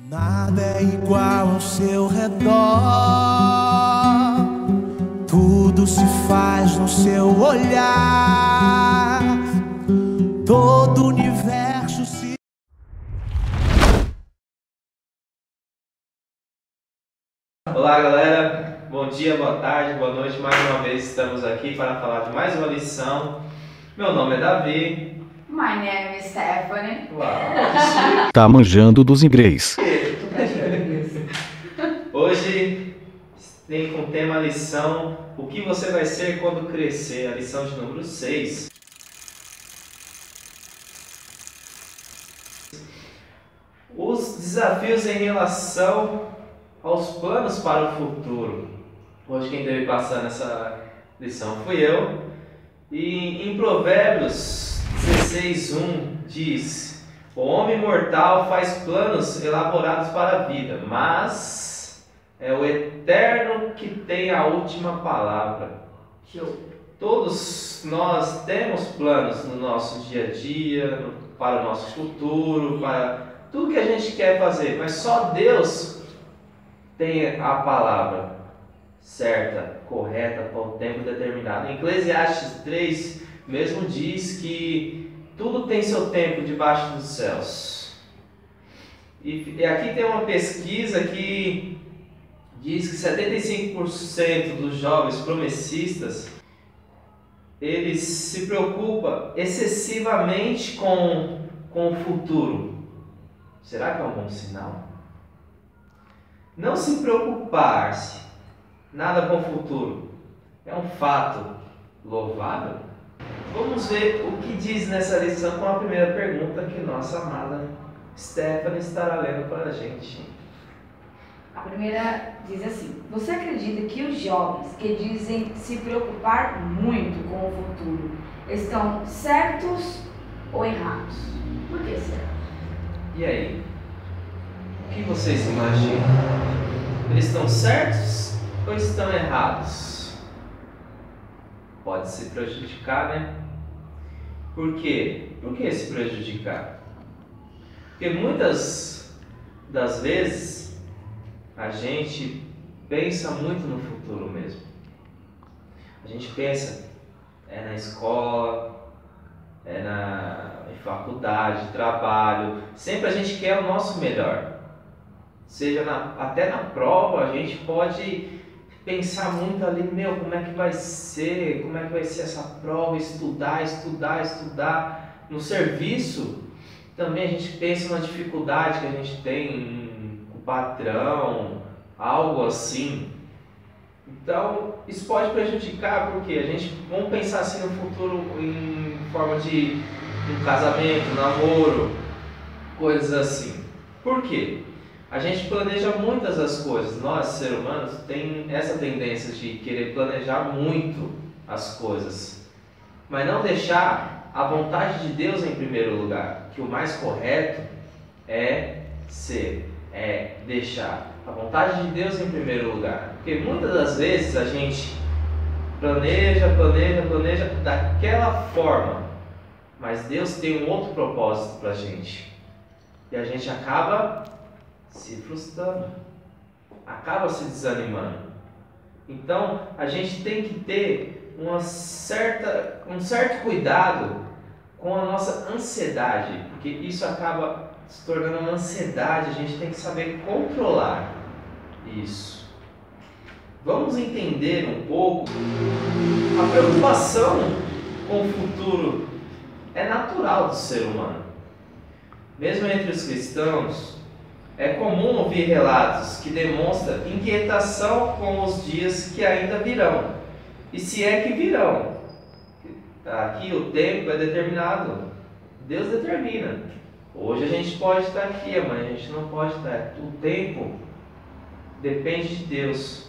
Nada é igual ao seu redor, tudo se faz no seu olhar, todo o universo se... Olá galera, bom dia, boa tarde, boa noite, mais uma vez estamos aqui para falar de mais uma lição. Meu nome é Davi. My name is Stephanie. Uau, Tá manjando dos inglês. Hoje tem como tema a lição O que você vai ser quando crescer, a lição de número 6. Os desafios em relação aos planos para o futuro. Hoje quem esteve passando essa lição fui eu. E em Provérbios 16:1 diz: o homem mortal faz planos elaborados para a vida, mas é o Eterno que tem a última palavra. Todos nós temos planos no nosso dia a dia, para o nosso futuro, para tudo que a gente quer fazer, mas só Deus tem a palavra certa, correta, para o tempo determinado. Em Eclesiastes 3 mesmo diz que tudo tem seu tempo debaixo dos céus. E aqui tem uma pesquisa que diz que 75% dos jovens promessistas eles se preocupam excessivamente com o futuro. Será que é um bom sinal? Não se preocupar-se nada com o futuro é um fato louvável? Vamos ver o que diz nessa lição com a primeira pergunta que nossa amada Stephanie estará lendo para a gente. A primeira diz assim: você acredita que os jovens que dizem se preocupar muito com o futuro estão certos ou errados? Por que será? E aí? O que vocês imaginam? Eles estão certos ou estão errados? Pode se prejudicar, né? Por quê? Por que se prejudicar? Porque muitas das vezes a gente pensa muito no futuro mesmo. A gente pensa na escola, na faculdade, trabalho. Sempre a gente quer o nosso melhor. Seja até na prova, a gente pode pensar muito ali, como é que vai ser essa prova, estudar. No serviço, também a gente pensa na dificuldade que a gente tem com o patrão, algo assim. Então, isso pode prejudicar, porque a gente, vamos pensar assim no futuro em forma de um casamento, namoro, coisas assim. Por quê? A gente planeja muitas das coisas. Nós, seres humanos, tem essa tendência de querer planejar muito as coisas, mas não deixar a vontade de Deus em primeiro lugar, que o mais correto é deixar a vontade de Deus em primeiro lugar. Porque muitas das vezes a gente planeja daquela forma, mas Deus tem um outro propósito para a gente, e a gente acaba se frustrando, acaba se desanimando. Então a gente tem que ter um certo cuidado com a nossa ansiedade, porque isso acaba se tornando uma ansiedade. A gente tem que saber controlar isso. Vamos entender um pouco. A preocupação com o futuro é natural do ser humano. Mesmo entre os cristãos, é comum ouvir relatos que demonstram inquietação com os dias que ainda virão, e se é que virão. Aqui o tempo é determinado, Deus determina. Hoje a gente pode estar aqui, amanhã a gente não pode estar. O tempo depende de Deus.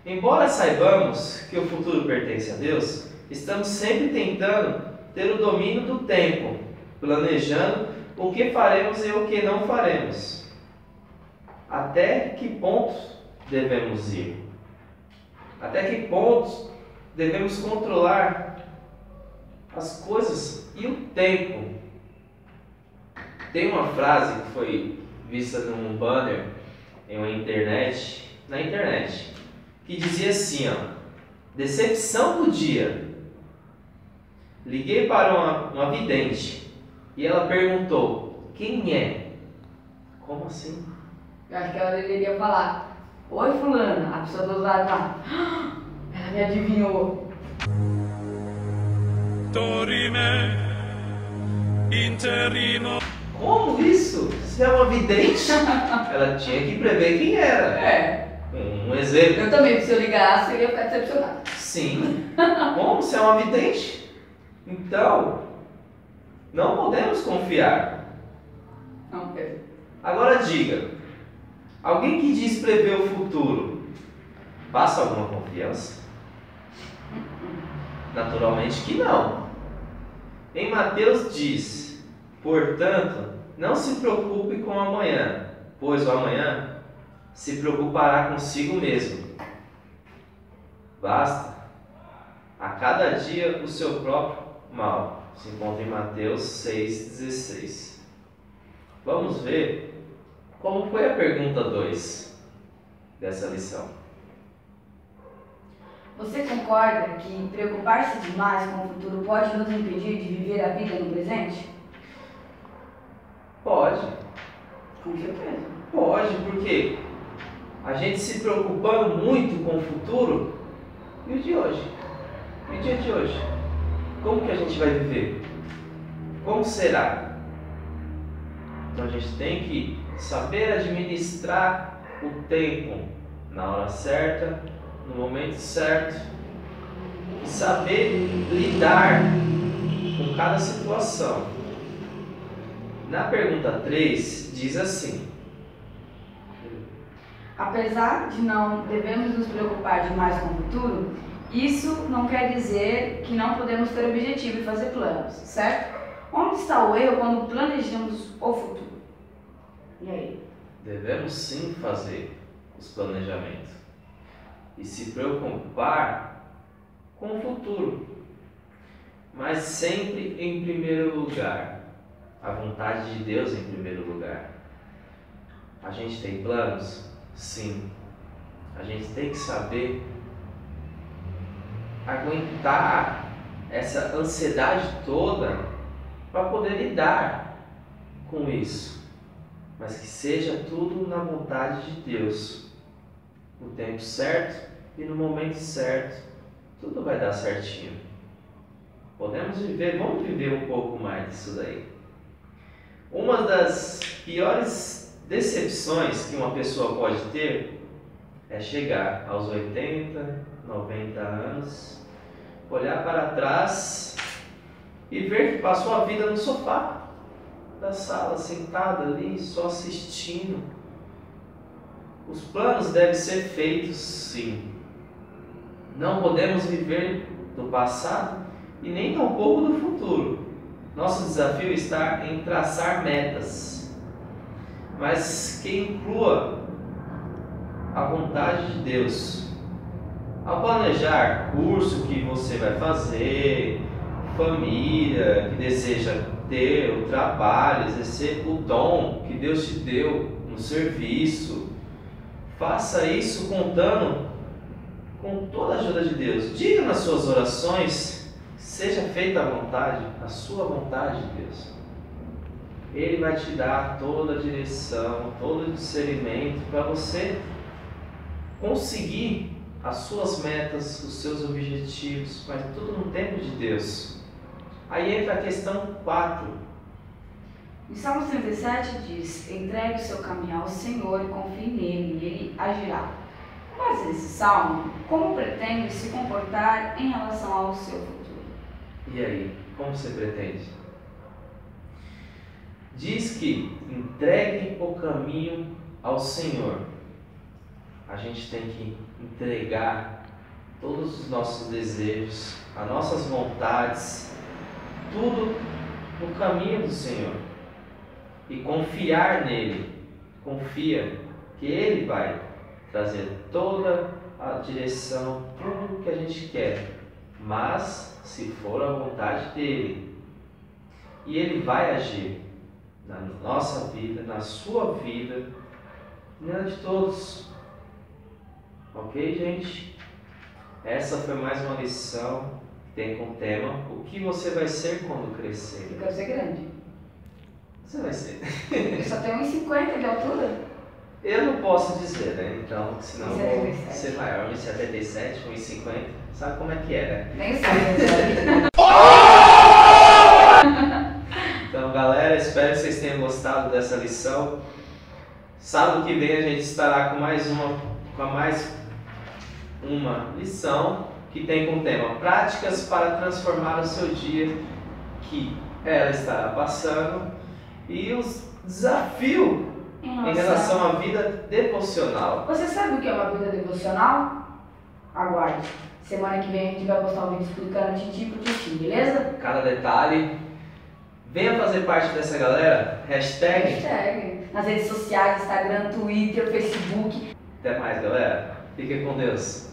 Embora saibamos que o futuro pertence a Deus, estamos sempre tentando ter o domínio do tempo, planejando o que faremos e o que não faremos. Até que pontos devemos ir? Até que pontos devemos controlar as coisas e o tempo? Tem uma frase que foi vista num banner na internet, que dizia assim, ó: decepção do dia. Liguei para uma vidente e ela perguntou: quem é? Como assim? Eu acho que ela deveria falar: oi fulana, a pessoa do outro lado tá. Ela me adivinhou. Dorime, interino. Como isso? Você é uma vidente? Ela tinha que prever quem era. É. Um exemplo. Eu também, se eu ligasse, eu ia ficar decepcionada. Sim. Como? Você é uma vidente? Então, não podemos confiar. Não, é. Agora diga, alguém que diz prever o futuro, passa alguma confiança? Naturalmente que não. Em Mateus diz: portanto, não se preocupe com o amanhã, pois o amanhã se preocupará consigo mesmo. Basta a cada dia o seu próprio mal. Se encontra em Mateus 6,16. Vamos ver como foi a pergunta 2 dessa lição. Você concorda que preocupar-se demais com o futuro pode nos impedir de viver a vida no presente? Pode. Com certeza. Pode, porque a gente se preocupando muito com o futuro, e o de hoje? E o dia de hoje? Como que a gente vai viver? Como será? Então a gente tem que saber administrar o tempo na hora certa, no momento certo, e saber lidar com cada situação. Na pergunta 3 diz assim: apesar de não devemos nos preocupar demais com o futuro, isso não quer dizer que não podemos ter objetivo e fazer planos, certo? Onde está o erro quando planejamos o futuro? E aí? Devemos sim fazer os planejamentos e se preocupar com o futuro, mas sempre em primeiro lugar, a vontade de Deus em primeiro lugar. A gente tem planos? Sim. A gente tem que saber aguentar essa ansiedade toda para poder lidar com isso, mas que seja tudo na vontade de Deus, no tempo certo e no momento certo, tudo vai dar certinho. Podemos viver, vamos viver um pouco mais disso daí. Uma das piores decepções que uma pessoa pode ter é chegar aos 80, 90 anos, olhar para trás e ver que passou a vida no sofá da sala, sentado ali, só assistindo. Os planos devem ser feitos, sim. Não podemos viver do passado e nem tampouco do futuro. Nosso desafio está em traçar metas, mas que inclua a vontade de Deus. Ao planejar curso que você vai fazer, família que deseja ter, o trabalho, exercer o dom que Deus te deu no serviço, faça isso contando com toda a ajuda de Deus. Diga nas suas orações, seja feita a vontade, a sua vontade de Deus. Ele vai te dar toda a direção, todo o discernimento para você conseguir as suas metas, os seus objetivos, mas tudo no tempo de Deus. Aí entra a questão 4. Em Salmos 37 diz: entregue o seu caminho ao Senhor e confie nele, e ele agirá. Com base nesse salmo, como pretende se comportar em relação ao seu futuro? E aí, como você pretende? Diz que entregue o caminho ao Senhor. A gente tem que entregar todos os nossos desejos, as nossas vontades, tudo no caminho do Senhor. E confiar nele. Confia que Ele vai trazer toda a direção, tudo que a gente quer. Mas se for a vontade dele, e Ele vai agir. na nossa vida, na sua vida, na de todos. Ok, gente? Essa foi mais uma lição que tem com o tema: o que você vai ser quando crescer? Eu quero ser grande. Você vai ser. Eu só tenho 1,50 de altura. Eu não posso dizer, né? Então, senão eu vou 1,77. ser maior, 1,77, 1,50. Sabe como é que é, né? Nem sei, né? Então, galera, espero que vocês tenham gostado dessa lição. Sábado que vem a gente estará com mais uma lição que tem como tema práticas para transformar o seu dia que ela estará passando e os desafios em relação à vida devocional. Você sabe o que é uma vida devocional? Aguarde. Semana que vem a gente vai postar um vídeo explicando tintim por tintim, beleza? Cada detalhe. Venha fazer parte dessa galera. Hashtag. Nas redes sociais, Instagram, Twitter, Facebook. Até mais, galera. Fiquem com Deus.